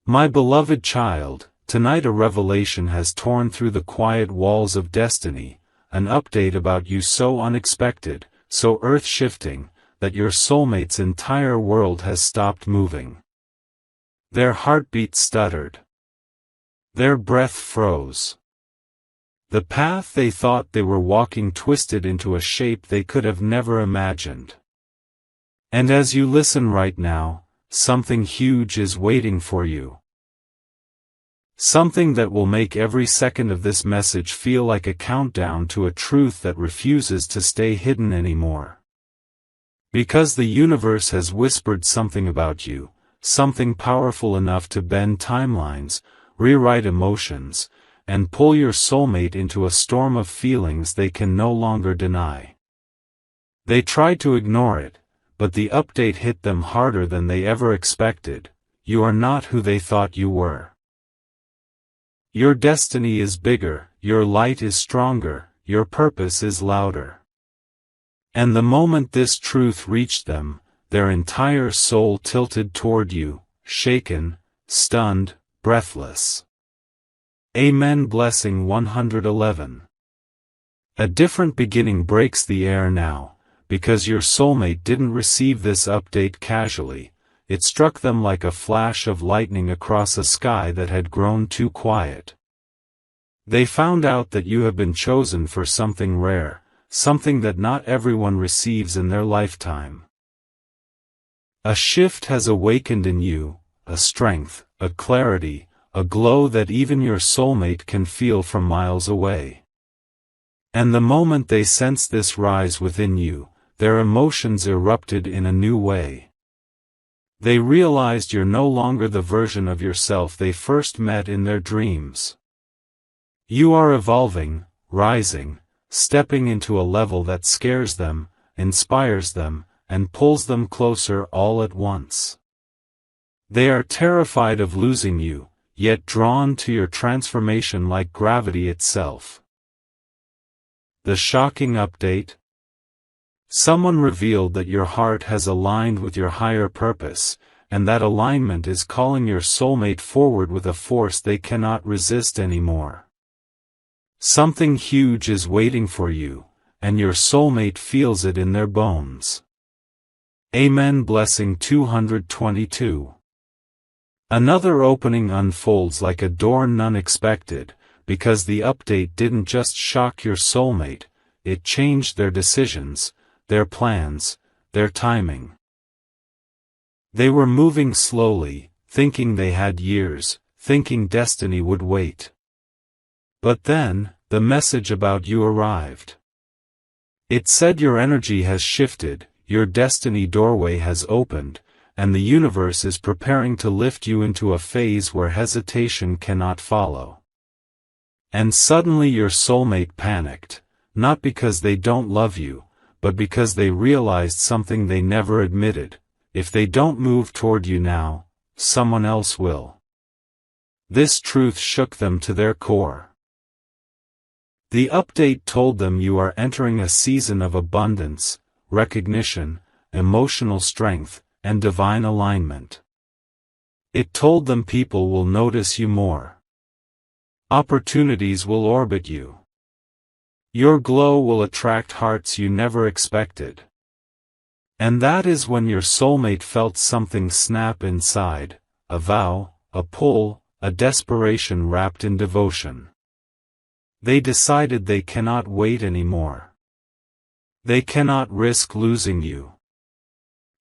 My beloved child, tonight a revelation has torn through the quiet walls of destiny, an update about you so unexpected, so earth-shifting, that your soulmate's entire world has stopped moving. Their heartbeat stuttered. Their breath froze. The path they thought they were walking twisted into a shape they could have never imagined. And as you listen right now, something huge is waiting for you. Something that will make every second of this message feel like a countdown to a truth that refuses to stay hidden anymore. Because the universe has whispered something about you, something powerful enough to bend timelines, rewrite emotions, and pull your soulmate into a storm of feelings they can no longer deny. They tried to ignore it, but the update hit them harder than they ever expected. You are not who they thought you were. Your destiny is bigger, your light is stronger, your purpose is louder. And the moment this truth reached them, their entire soul tilted toward you, shaken, stunned, breathless. Amen. Blessing 111. A different beginning breaks the air now, because your soulmate didn't receive this update casually. It struck them like a flash of lightning across a sky that had grown too quiet. They found out that you have been chosen for something rare, something that not everyone receives in their lifetime. A shift has awakened in you, a strength, a clarity, a glow that even your soulmate can feel from miles away. And the moment they sensed this rise within you, their emotions erupted in a new way. They realized you're no longer the version of yourself they first met in their dreams. You are evolving, rising, stepping into a level that scares them, inspires them, and pulls them closer all at once. They are terrified of losing you, yet drawn to your transformation like gravity itself. The shocking update? Someone revealed that your heart has aligned with your higher purpose, and that alignment is calling your soulmate forward with a force they cannot resist anymore. Something huge is waiting for you, and your soulmate feels it in their bones. Amen. Blessing 222. Another opening unfolds like a door none expected, because the update didn't just shock your soulmate, it changed their decisions, their plans, their timing. They were moving slowly, thinking they had years, thinking destiny would wait. But then, the message about you arrived. It said your energy has shifted, your destiny doorway has opened, and the universe is preparing to lift you into a phase where hesitation cannot follow. And suddenly your soulmate panicked, not because they don't love you, but because they realized something they never admitted: if they don't move toward you now, someone else will. This truth shook them to their core. The update told them you are entering a season of abundance, recognition, emotional strength, and divine alignment. It told them people will notice you more. Opportunities will orbit you. Your glow will attract hearts you never expected. And that is when your soulmate felt something snap inside, a vow, a pull, a desperation wrapped in devotion. They decided they cannot wait anymore. They cannot risk losing you.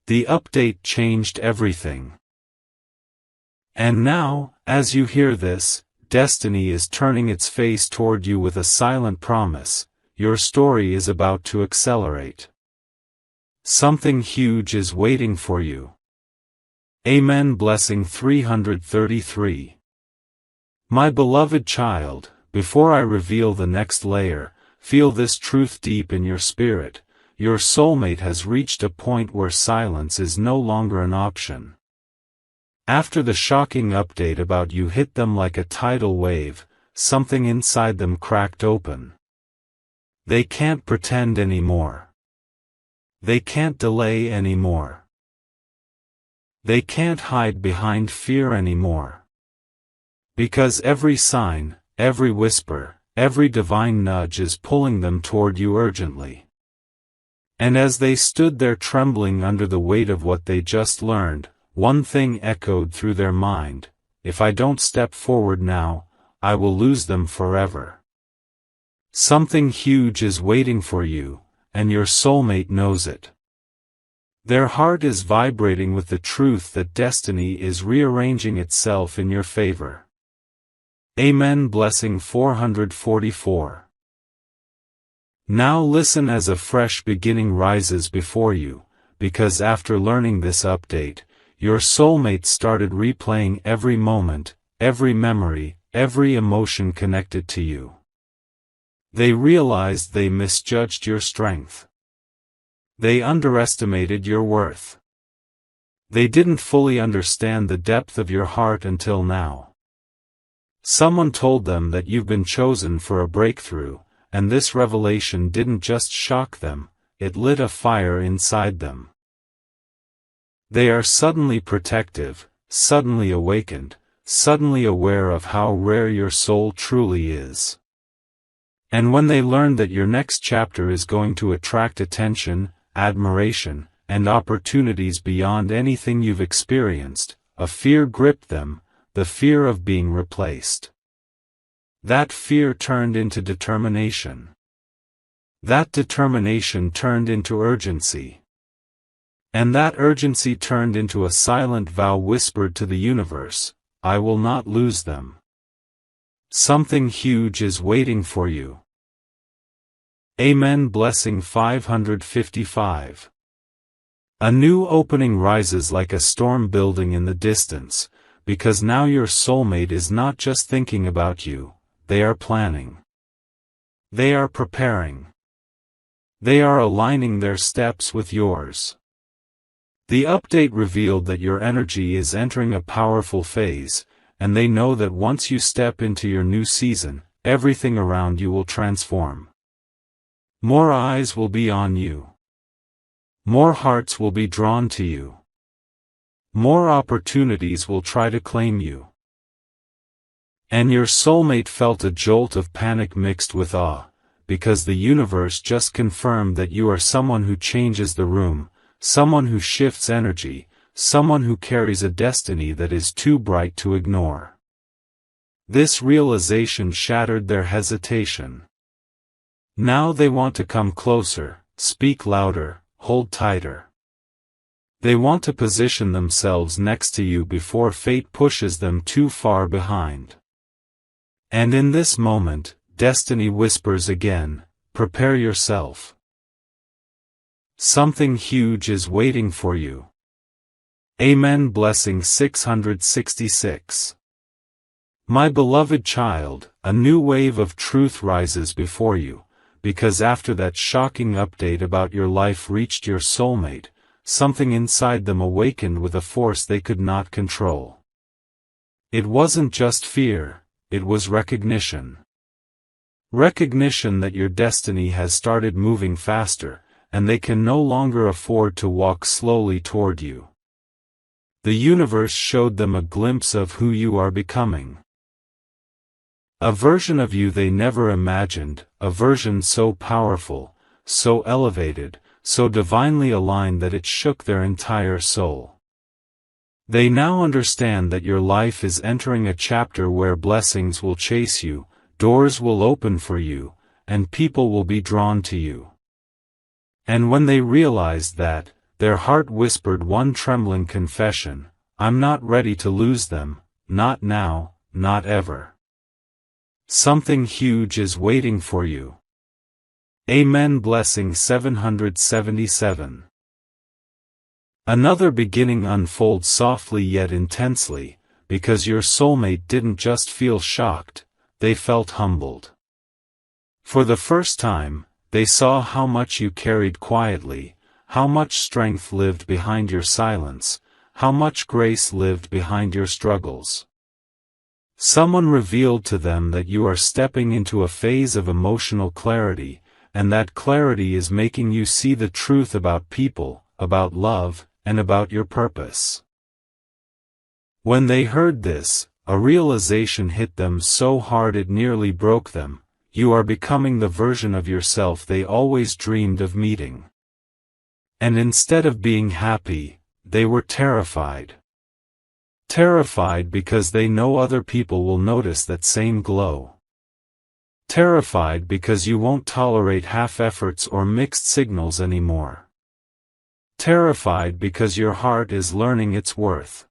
The update changed everything. And now, as you hear this, destiny is turning its face toward you with a silent promise: your story is about to accelerate. Something huge is waiting for you. Amen. Blessing 333. My beloved child, before I reveal the next layer, feel this truth deep in your spirit: your soulmate has reached a point where silence is no longer an option. After the shocking update about you hit them like a tidal wave, something inside them cracked open. They can't pretend anymore. They can't delay anymore. They can't hide behind fear anymore. Because every sign, every whisper, every divine nudge is pulling them toward you urgently. And as they stood there trembling under the weight of what they just learned, one thing echoed through their mind: if I don't step forward now, I will lose them forever. Something huge is waiting for you, and your soulmate knows it. Their heart is vibrating with the truth that destiny is rearranging itself in your favor. Amen. Blessing 444. Now listen as a fresh beginning rises before you, because after learning this update, your soulmate started replaying every moment, every memory, every emotion connected to you. They realized they misjudged your strength. They underestimated your worth. They didn't fully understand the depth of your heart until now. Someone told them that you've been chosen for a breakthrough, and this revelation didn't just shock them, it lit a fire inside them. They are suddenly protective, suddenly awakened, suddenly aware of how rare your soul truly is. And when they learn that your next chapter is going to attract attention, admiration, and opportunities beyond anything you've experienced, a fear gripped them, the fear of being replaced. That fear turned into determination. That determination turned into urgency. And that urgency turned into a silent vow whispered to the universe: I will not lose them. Something huge is waiting for you. Amen. Blessing 555. A new opening rises like a storm building in the distance, because now your soulmate is not just thinking about you, they are planning. They are preparing. They are aligning their steps with yours. The update revealed that your energy is entering a powerful phase, and they know that once you step into your new season, everything around you will transform. More eyes will be on you. More hearts will be drawn to you. More opportunities will try to claim you. And your soulmate felt a jolt of panic mixed with awe, because the universe just confirmed that you are someone who changes the room, someone who shifts energy, someone who carries a destiny that is too bright to ignore. This realization shattered their hesitation. Now they want to come closer, speak louder, hold tighter. They want to position themselves next to you before fate pushes them too far behind. And in this moment, destiny whispers again, prepare yourself. Something huge is waiting for you. Amen. Blessing 666. My beloved child, a new wave of truth rises before you, because after that shocking update about your life reached your soulmate, something inside them awakened with a force they could not control. It wasn't just fear, it was recognition. Recognition that your destiny has started moving faster, and they can no longer afford to walk slowly toward you. The universe showed them a glimpse of who you are becoming. A version of you they never imagined, a version so powerful, so elevated, so divinely aligned that it shook their entire soul. They now understand that your life is entering a chapter where blessings will chase you, doors will open for you, and people will be drawn to you. And when they realized that, their heart whispered one trembling confession: I'm not ready to lose them, not now, not ever. Something huge is waiting for you. Amen. Blessing 777. Another beginning unfolds softly yet intensely, because your soulmate didn't just feel shocked, they felt humbled. For the first time, they saw how much you carried quietly, how much strength lived behind your silence, how much grace lived behind your struggles. Someone revealed to them that you are stepping into a phase of emotional clarity, and that clarity is making you see the truth about people, about love, and about your purpose. When they heard this, a realization hit them so hard it nearly broke them. You are becoming the version of yourself they always dreamed of meeting. And instead of being happy, they were terrified. Terrified because they know other people will notice that same glow. Terrified because you won't tolerate half-efforts or mixed signals anymore. Terrified because your heart is learning its worth.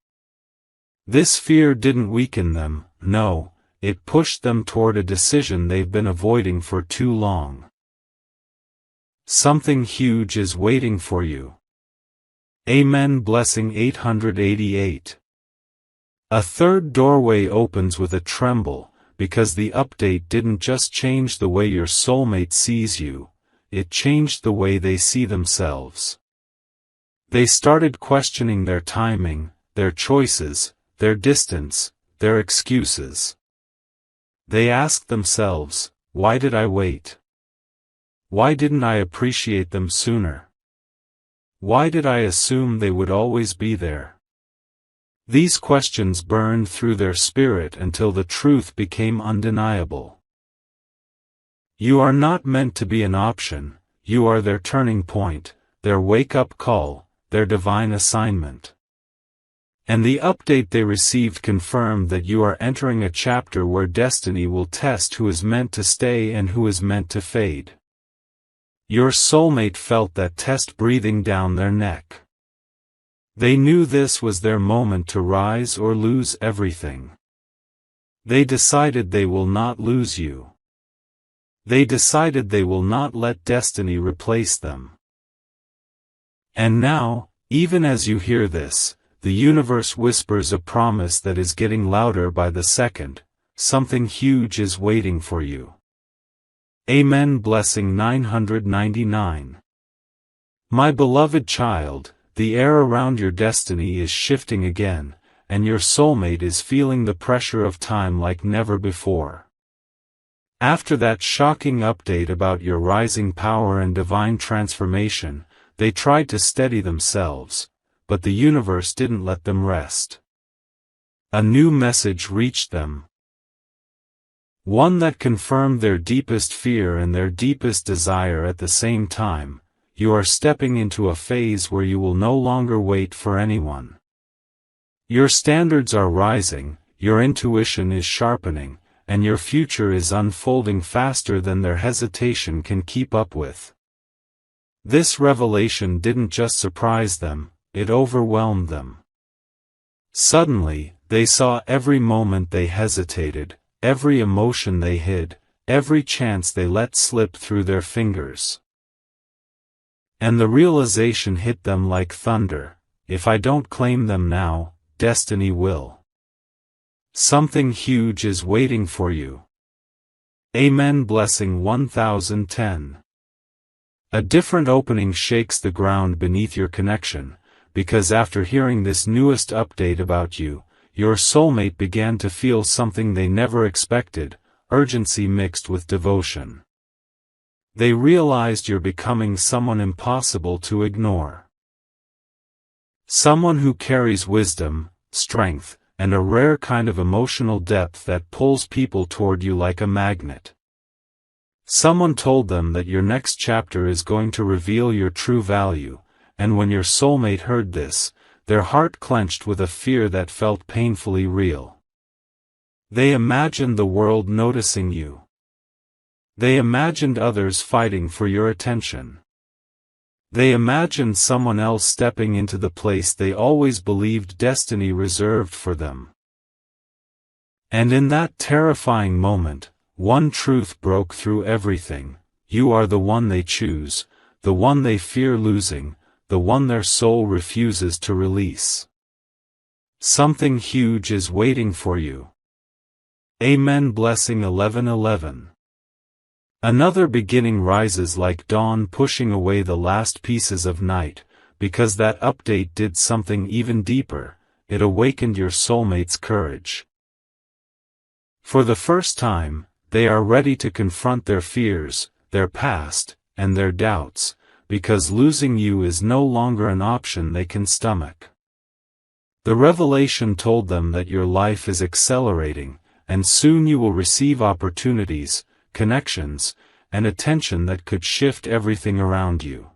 This fear didn't weaken them, no, it pushed them toward a decision they've been avoiding for too long. Something huge is waiting for you. Amen. Blessing 888. A third doorway opens with a tremble, because the update didn't just change the way your soulmate sees you, it changed the way they see themselves. They started questioning their timing, their choices, their distance, their excuses. They asked themselves, why did I wait? Why didn't I appreciate them sooner? Why did I assume they would always be there? These questions burned through their spirit until the truth became undeniable. You are not meant to be an option, you are their turning point, their wake-up call, their divine assignment. And the update they received confirmed that you are entering a chapter where destiny will test who is meant to stay and who is meant to fade. Your soulmate felt that test breathing down their neck. They knew this was their moment to rise or lose everything. They decided they will not lose you. They decided they will not let destiny replace them. And now, even as you hear this, the universe whispers a promise that is getting louder by the second. Something huge is waiting for you. Amen. Blessing 999. My beloved child, the air around your destiny is shifting again, and your soulmate is feeling the pressure of time like never before. After that shocking update about your rising power and divine transformation, they tried to steady themselves, but the universe didn't let them rest. A new message reached them. One that confirmed their deepest fear and their deepest desire at the same time. You are stepping into a phase where you will no longer wait for anyone. Your standards are rising, your intuition is sharpening, and your future is unfolding faster than their hesitation can keep up with. This revelation didn't just surprise them, it overwhelmed them. Suddenly, they saw every moment they hesitated, every emotion they hid, every chance they let slip through their fingers. And the realization hit them like thunder, if I don't claim them now, destiny will. Something huge is waiting for you. Amen. Blessing 1010. A different opening shakes the ground beneath your connection, because after hearing this newest update about you, your soulmate began to feel something they never expected, urgency mixed with devotion. They realized you're becoming someone impossible to ignore. Someone who carries wisdom, strength, and a rare kind of emotional depth that pulls people toward you like a magnet. Someone told them that your next chapter is going to reveal your true value, and when your soulmate heard this, their heart clenched with a fear that felt painfully real. They imagined the world noticing you. They imagined others fighting for your attention. They imagined someone else stepping into the place they always believed destiny reserved for them. And in that terrifying moment, one truth broke through everything: you are the one they choose, the one they fear losing, the one their soul refuses to release. Something huge is waiting for you. Amen. Blessing 1111. Another beginning rises like dawn, pushing away the last pieces of night, because that update did something even deeper. It awakened your soulmate's courage. For the first time, they are ready to confront their fears, their past, and their doubts, because losing you is no longer an option they can stomach. The revelation told them that your life is accelerating, and soon you will receive opportunities, connections, and attention that could shift everything around you.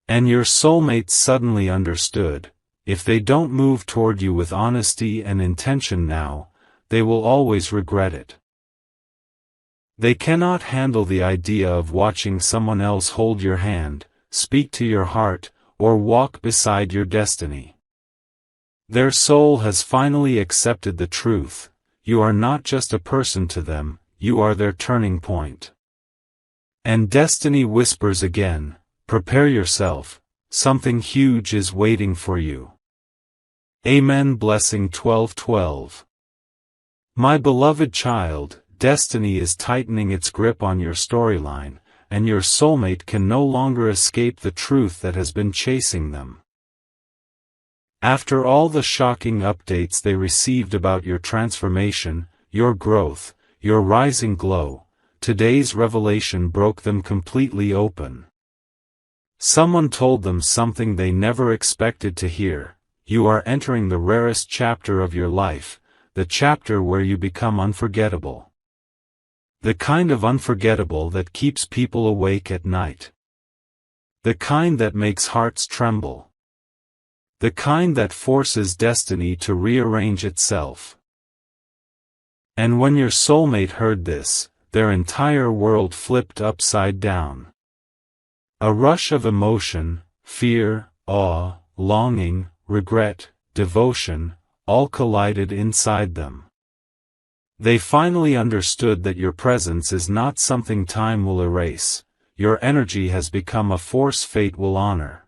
And your soulmates suddenly understood, if they don't move toward you with honesty and intention now, they will always regret it. They cannot handle the idea of watching someone else hold your hand, speak to your heart, or walk beside your destiny. Their soul has finally accepted the truth: you are not just a person to them, you are their turning point. And destiny whispers again, prepare yourself, something huge is waiting for you. Amen. Blessing 12:12. My beloved child, destiny is tightening its grip on your storyline, and your soulmate can no longer escape the truth that has been chasing them. After all the shocking updates they received about your transformation, your growth, your rising glow, today's revelation broke them completely open. Someone told them something they never expected to hear: you are entering the rarest chapter of your life, the chapter where you become unforgettable. The kind of unforgettable that keeps people awake at night. The kind that makes hearts tremble. The kind that forces destiny to rearrange itself. And when your soulmate heard this, their entire world flipped upside down. A rush of emotion, fear, awe, longing, regret, devotion, all collided inside them. They finally understood that your presence is not something time will erase, your energy has become a force fate will honor.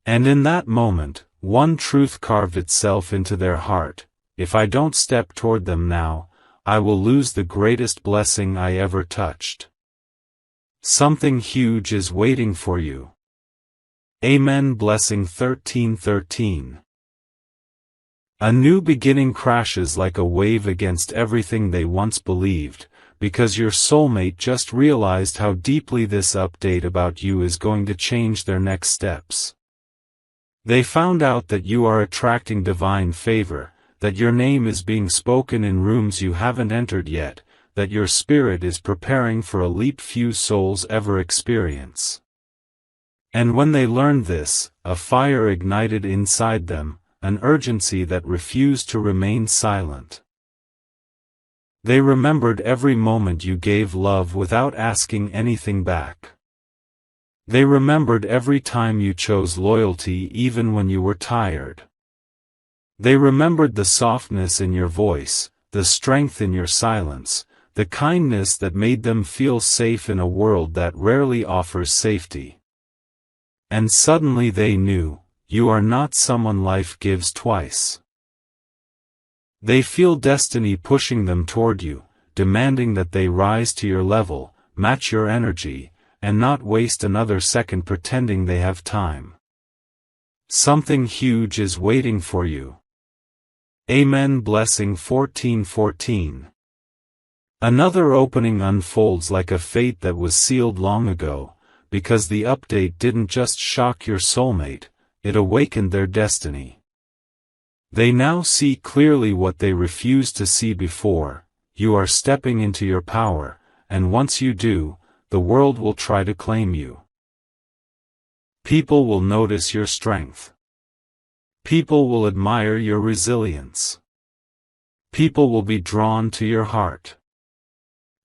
And in that moment, one truth carved itself into their heart: if I don't step toward them now, I will lose the greatest blessing I ever touched. Something huge is waiting for you. Amen. Blessing 13:13. A new beginning crashes like a wave against everything they once believed, because your soulmate just realized how deeply this update about you is going to change their next steps. They found out that you are attracting divine favor, that your name is being spoken in rooms you haven't entered yet, that your spirit is preparing for a leap few souls ever experience. And when they learned this, a fire ignited inside them, an urgency that refused to remain silent. They remembered every moment you gave love without asking anything back. They remembered every time you chose loyalty even when you were tired. They remembered the softness in your voice, the strength in your silence, the kindness that made them feel safe in a world that rarely offers safety. And suddenly they knew, you are not someone life gives twice. They feel destiny pushing them toward you, demanding that they rise to your level, match your energy, and not waste another second pretending they have time. Something huge is waiting for you. Amen. Blessing 14:14. Another opening unfolds like a fate that was sealed long ago, because the update didn't just shock your soulmate, it awakened their destiny. They now see clearly what they refused to see before: you are stepping into your power, and once you do, the world will try to claim you. People will notice your strength. People will admire your resilience. People will be drawn to your heart.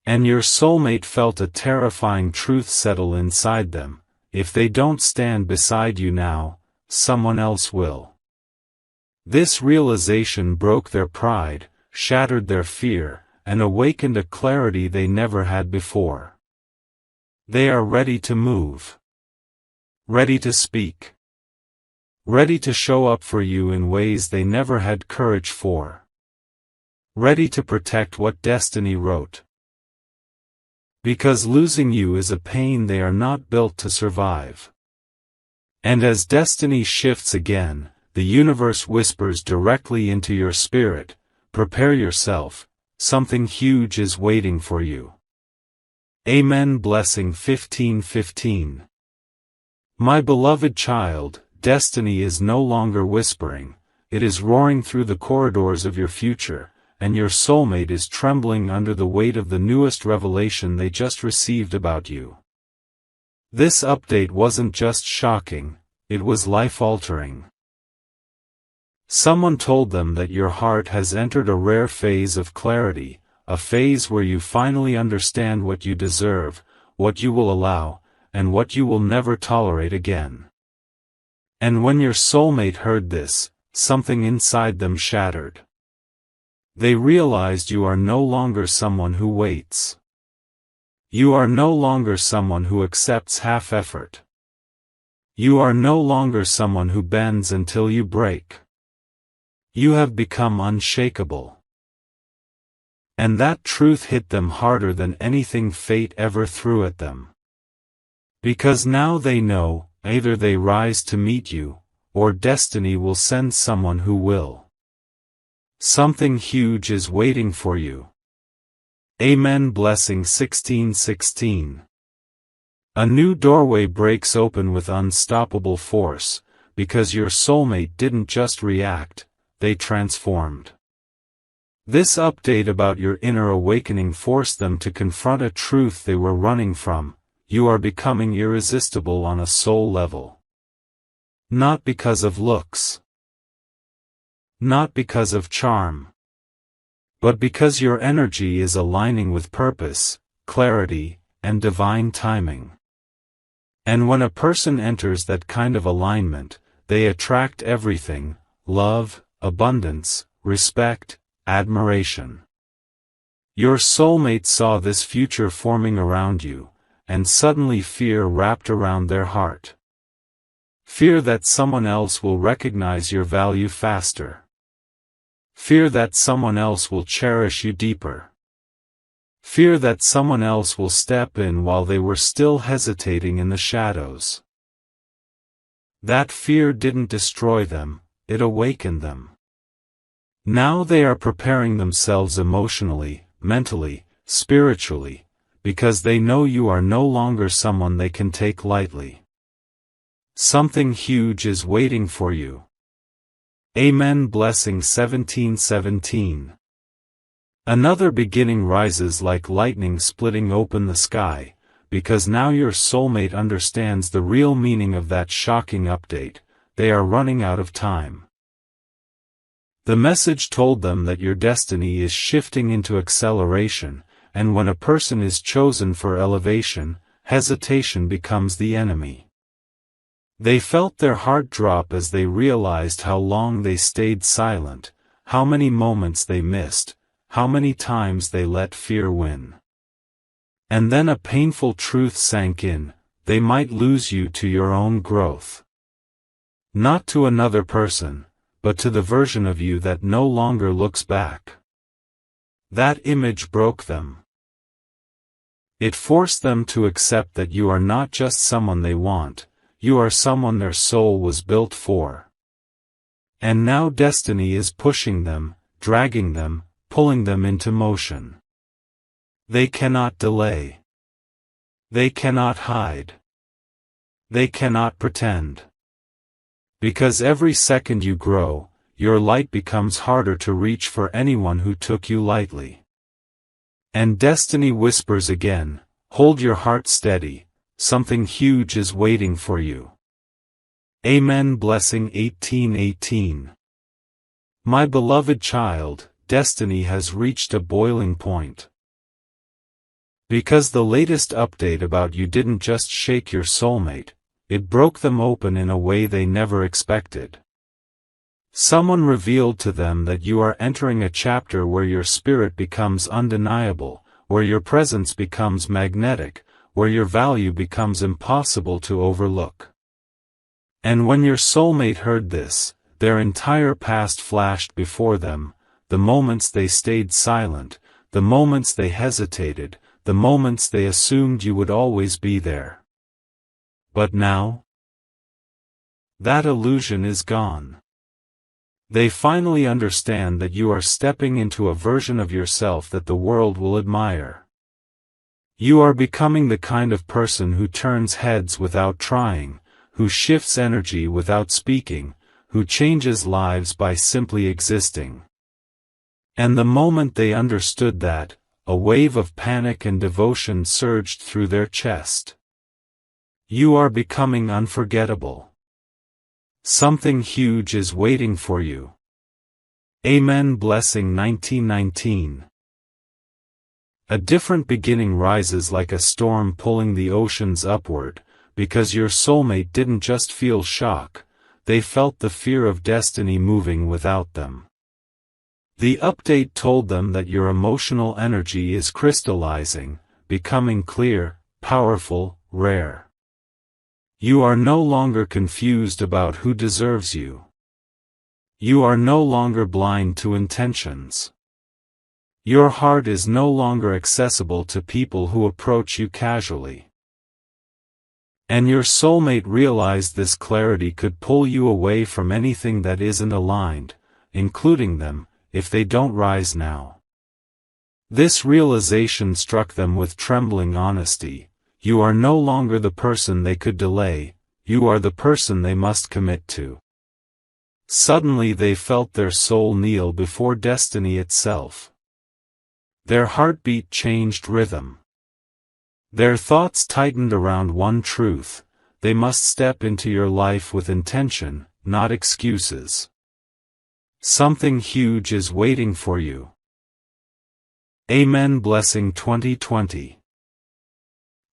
And your soulmate felt a terrifying truth settle inside them: if they don't stand beside you now, someone else will. This realization broke their pride, shattered their fear, and awakened a clarity they never had before. They are ready to move. Ready to speak. Ready to show up for you in ways they never had courage for. Ready to protect what destiny wrote. Because losing you is a pain they are not built to survive. And as destiny shifts again, the universe whispers directly into your spirit: prepare yourself, something huge is waiting for you. Amen. Blessing 15:15. My beloved child, destiny is no longer whispering, it is roaring through the corridors of your future, and your soulmate is trembling under the weight of the newest revelation they just received about you. This update wasn't just shocking, it was life-altering. Someone told them that your heart has entered a rare phase of clarity, a phase where you finally understand what you deserve, what you will allow, and what you will never tolerate again. And when your soulmate heard this, something inside them shattered. They realized you are no longer someone who waits. You are no longer someone who accepts half-effort. You are no longer someone who bends until you break. You have become unshakable. And that truth hit them harder than anything fate ever threw at them. Because now they know, either they rise to meet you, or destiny will send someone who will. Something huge is waiting for you. Amen. Blessing 16:16. A new doorway breaks open with unstoppable force, because your soulmate didn't just react, they transformed. This update about your inner awakening forced them to confront a truth they were running from: you are becoming irresistible on a soul level. Not because of looks. Not because of charm. But because your energy is aligning with purpose, clarity, and divine timing. And when a person enters that kind of alignment, they attract everything: love, abundance, respect, admiration. Your soulmate saw this future forming around you, and suddenly fear wrapped around their heart. Fear that someone else will recognize your value faster. Fear that someone else will cherish you deeper. Fear that someone else will step in while they were still hesitating in the shadows. That fear didn't destroy them, it awakened them. Now they are preparing themselves emotionally, mentally, spiritually, because they know you are no longer someone they can take lightly. Something huge is waiting for you. Amen. Blessing 17:17. Another beginning rises like lightning splitting open the sky, because now your soulmate understands the real meaning of that shocking update: they are running out of time. The message told them that your destiny is shifting into acceleration, and when a person is chosen for elevation, hesitation becomes the enemy. They felt their heart drop as they realized how long they stayed silent, how many moments they missed, how many times they let fear win. And then a painful truth sank in: they might lose you to your own growth. Not to another person, but to the version of you that no longer looks back. That image broke them. It forced them to accept that you are not just someone they want, you are someone their soul was built for. And now destiny is pushing them, dragging them, pulling them into motion. They cannot delay. They cannot hide. They cannot pretend. Because every second you grow, your light becomes harder to reach for anyone who took you lightly. And destiny whispers again: hold your heart steady, something huge is waiting for you. Amen. Blessing 18:18. My beloved child, destiny has reached a boiling point. Because the latest update about you didn't just shake your soulmate, it broke them open in a way they never expected. Someone revealed to them that you are entering a chapter where your spirit becomes undeniable, where your presence becomes magnetic, where your value becomes impossible to overlook. And when your soulmate heard this, their entire past flashed before them: the moments they stayed silent, the moments they hesitated, the moments they assumed you would always be there. But now, that illusion is gone. They finally understand that you are stepping into a version of yourself that the world will admire. You are becoming the kind of person who turns heads without trying, who shifts energy without speaking, who changes lives by simply existing. And the moment they understood that, a wave of panic and devotion surged through their chest. You are becoming unforgettable. Something huge is waiting for you. Amen. Blessing 1919. A different beginning rises like a storm pulling the oceans upward, because your soulmate didn't just feel shock, they felt the fear of destiny moving without them. The update told them that your emotional energy is crystallizing, becoming clear, powerful, rare. You are no longer confused about who deserves you. You are no longer blind to intentions. Your heart is no longer accessible to people who approach you casually. And your soulmate realized this clarity could pull you away from anything that isn't aligned, including them, if they don't rise now. This realization struck them with trembling honesty. You are no longer the person they could delay, you are the person they must commit to. Suddenly they felt their soul kneel before destiny itself. Their heartbeat changed rhythm. Their thoughts tightened around one truth: they must step into your life with intention, not excuses. Something huge is waiting for you. Amen. Blessing 2020.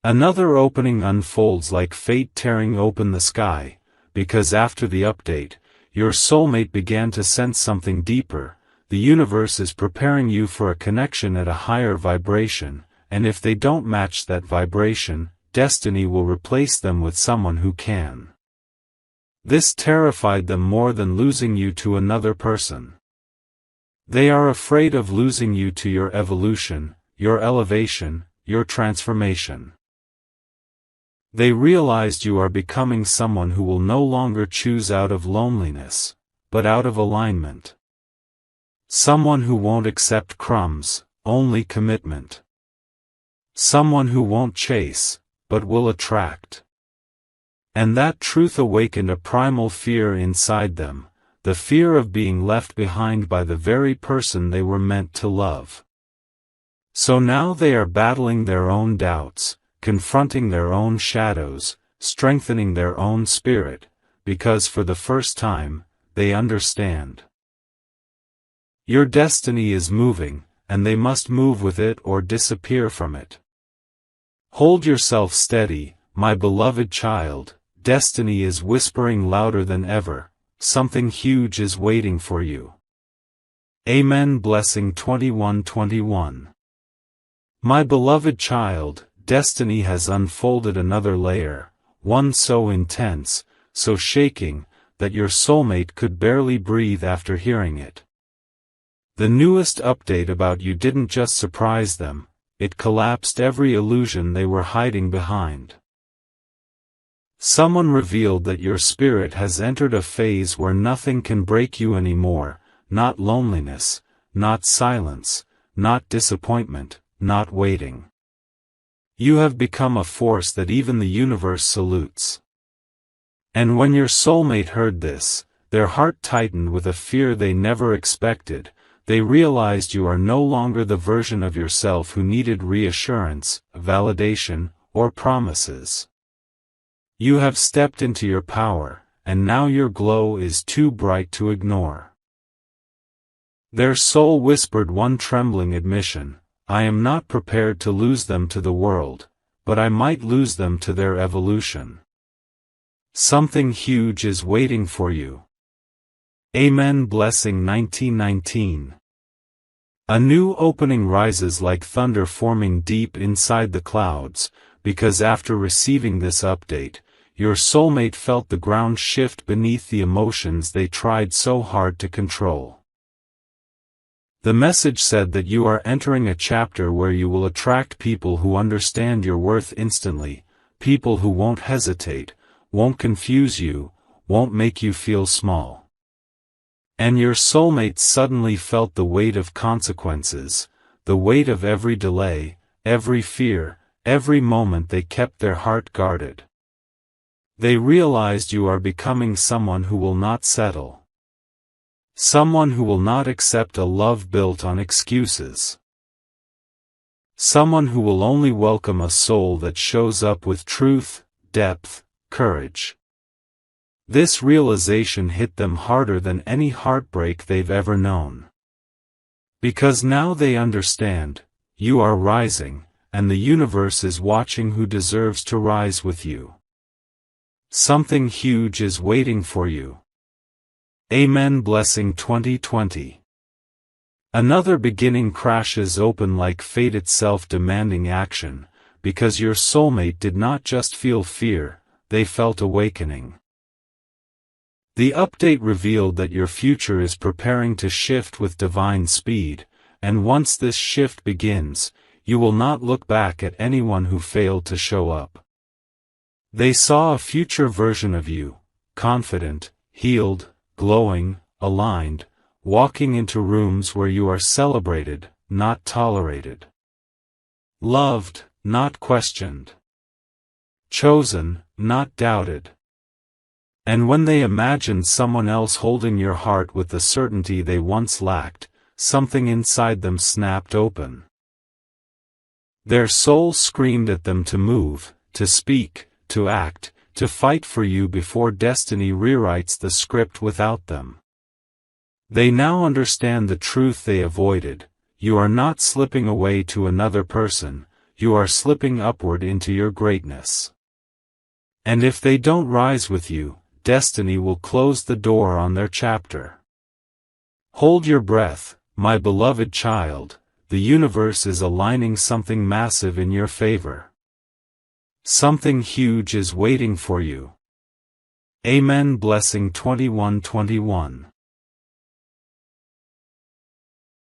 Another opening unfolds like fate tearing open the sky, because after the update, your soulmate began to sense something deeper. The universe is preparing you for a connection at a higher vibration, and if they don't match that vibration, destiny will replace them with someone who can. This terrified them more than losing you to another person. They are afraid of losing you to your evolution, your elevation, your transformation. They realized you are becoming someone who will no longer choose out of loneliness, but out of alignment. Someone who won't accept crumbs, only commitment. Someone who won't chase, but will attract. And that truth awakened a primal fear inside them, the fear of being left behind by the very person they were meant to love. So now they are battling their own doubts, confronting their own shadows, strengthening their own spirit, because for the first time, they understand. Your destiny is moving, and they must move with it or disappear from it. Hold yourself steady, my beloved child, destiny is whispering louder than ever, something huge is waiting for you. Amen. Blessing 2121. My beloved child, destiny has unfolded another layer, one so intense, so shaking, that your soulmate could barely breathe after hearing it. The newest update about you didn't just surprise them, it collapsed every illusion they were hiding behind. Someone revealed that your spirit has entered a phase where nothing can break you anymore, not loneliness, not silence, not disappointment, not waiting. You have become a force that even the universe salutes. And when your soulmate heard this, their heart tightened with a fear they never expected. They realized you are no longer the version of yourself who needed reassurance, validation, or promises. You have stepped into your power, and now your glow is too bright to ignore. Their soul whispered one trembling admission: I am not prepared to lose them to the world, but I might lose them to their evolution. Something huge is waiting for you. Amen. Blessing 1919. A new opening rises like thunder forming deep inside the clouds, because after receiving this update, your soulmate felt the ground shift beneath the emotions they tried so hard to control. The message said that you are entering a chapter where you will attract people who understand your worth instantly, people who won't hesitate, won't confuse you, won't make you feel small. And your soulmate suddenly felt the weight of consequences, the weight of every delay, every fear, every moment they kept their heart guarded. They realized you are becoming someone who will not settle. Someone who will not accept a love built on excuses. Someone who will only welcome a soul that shows up with truth, depth, courage. This realization hit them harder than any heartbreak they've ever known. Because now they understand, you are rising, and the universe is watching who deserves to rise with you. Something huge is waiting for you. Amen. Blessing 2020. Another beginning crashes open like fate itself demanding action, because your soulmate did not just feel fear, they felt awakening. The update revealed that your future is preparing to shift with divine speed, and once this shift begins, you will not look back at anyone who failed to show up. They saw a future version of you, confident, healed, glowing, aligned, walking into rooms where you are celebrated, not tolerated. Loved, not questioned. Chosen, not doubted. And when they imagined someone else holding your heart with the certainty they once lacked, something inside them snapped open. Their soul screamed at them to move, to speak, to act, to fight for you before destiny rewrites the script without them. They now understand the truth they avoided: you are not slipping away to another person, you are slipping upward into your greatness. And if they don't rise with you, destiny will close the door on their chapter. Hold your breath, my beloved child, the universe is aligning something massive in your favor. Something huge is waiting for you. Amen. Blessing 2121.